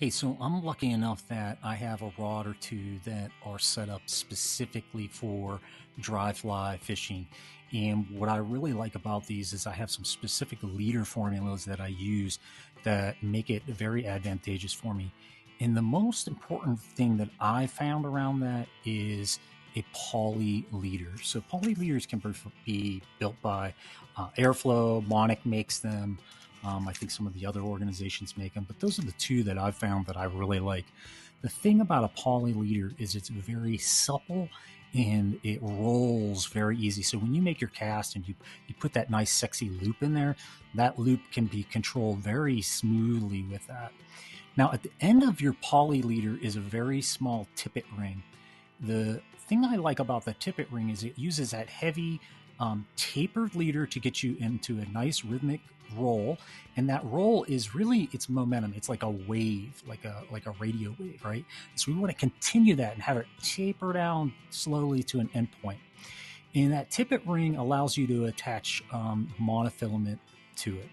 Hey, so I'm lucky enough that I have a rod or two that are set up specifically for dry fly fishing. And what I really like about these is I have some specific leader formulas that I use that make it very advantageous for me. And the most important thing that I found around that is a poly leader. So poly leaders can be built by Airflow. Monic makes them. I think some of the other organizations make them, but those are the two that I've found that I really like. The thing about a poly leader is it's very supple and it rolls very easy. So when you make your cast and you put that nice sexy loop in there, that loop can be controlled very smoothly with that. Now at the end of your poly leader is a very small tippet ring. The thing I like about the tippet ring is it uses that heavy tapered leader to get you into a nice rhythmic roll, and that roll is really its momentum. It's like a wave, like a radio wave, right? So we want to continue that and have it taper down slowly to an endpoint. And that tippet ring allows you to attach monofilament to it.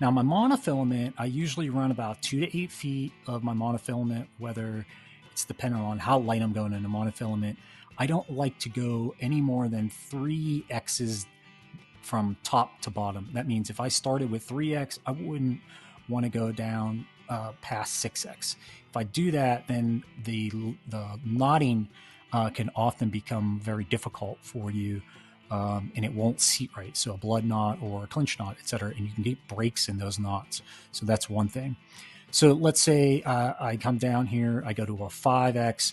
Now my monofilament, I usually run about 2 to 8 feet of my monofilament, whether it's dependent on how light I'm going in the monofilament. I don't like to go any more than 3X's from top to bottom. That means if I started with 3X, I wouldn't want to go down past 6X. If I do that, then the knotting can often become very difficult for you, and it won't seat right. So a blood knot or a clinch knot, etc., and you can get breaks in those knots. So that's one thing. So let's say I come down here, I go to a 5X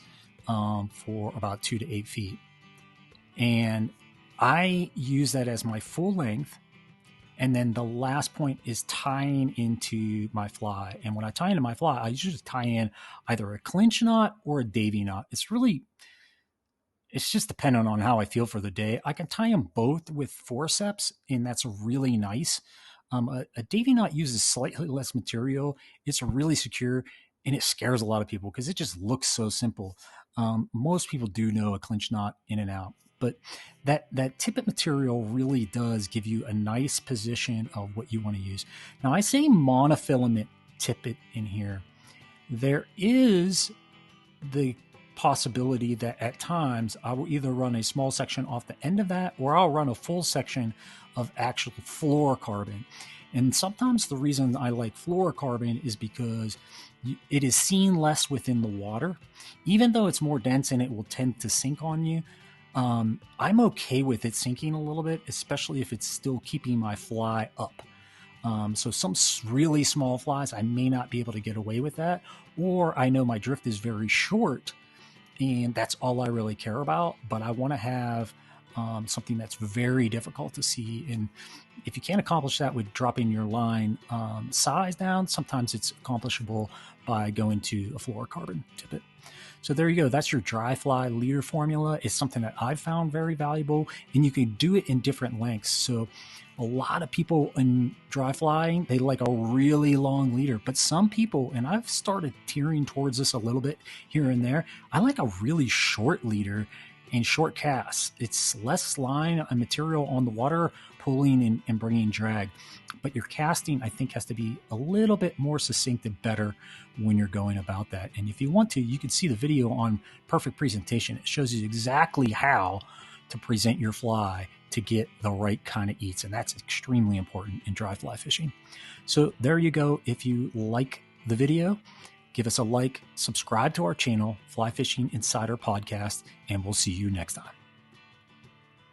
for about 2 to 8 feet. And I use that as my full length. And then the last point is tying into my fly. And when I tie into my fly, I usually tie in either a clinch knot or a davy knot. It's just dependent on how I feel for the day. I can tie them both with forceps, and that's really nice. A davy knot uses slightly less material. It's really secure, and it scares a lot of people because it just looks so simple. Most people do know a clinch knot in and out, but that tippet material really does give you a nice position of what you want to use. Now, I say monofilament tippet in here. There is the possibility that at times I will either run a small section off the end of that, or I'll run a full section of actual fluorocarbon. And sometimes the reason I like fluorocarbon is because it is seen less within the water. Even though it's more dense and it will tend to sink on you, I'm okay with it sinking a little bit, especially if it's still keeping my fly up. So some really small flies, I may not be able to get away with that, or I know my drift is very short and that's all I really care about, but I want to have something that's very difficult to see. And if you can't accomplish that with dropping your line size down, sometimes it's accomplishable by going to a fluorocarbon tippet. So there you go. That's your dry fly leader formula. It's something that I've found very valuable, and you can do it in different lengths. So a lot of people in dry flying, they like a really long leader, but some people, and I've started tearing towards this a little bit here and there, I like a really short leader and short casts. It's less line and material on the water, pulling and bringing drag. But your casting, I think, has to be a little bit more succinct and better when you're going about that. And if you want to, you can see the video on Perfect Presentation. It shows you exactly how to present your fly to get the right kind of eats. And that's extremely important in dry fly fishing. So there you go. If you like the video, give us a like, subscribe to our channel, Fly Fishing Insider Podcast, and we'll see you next time.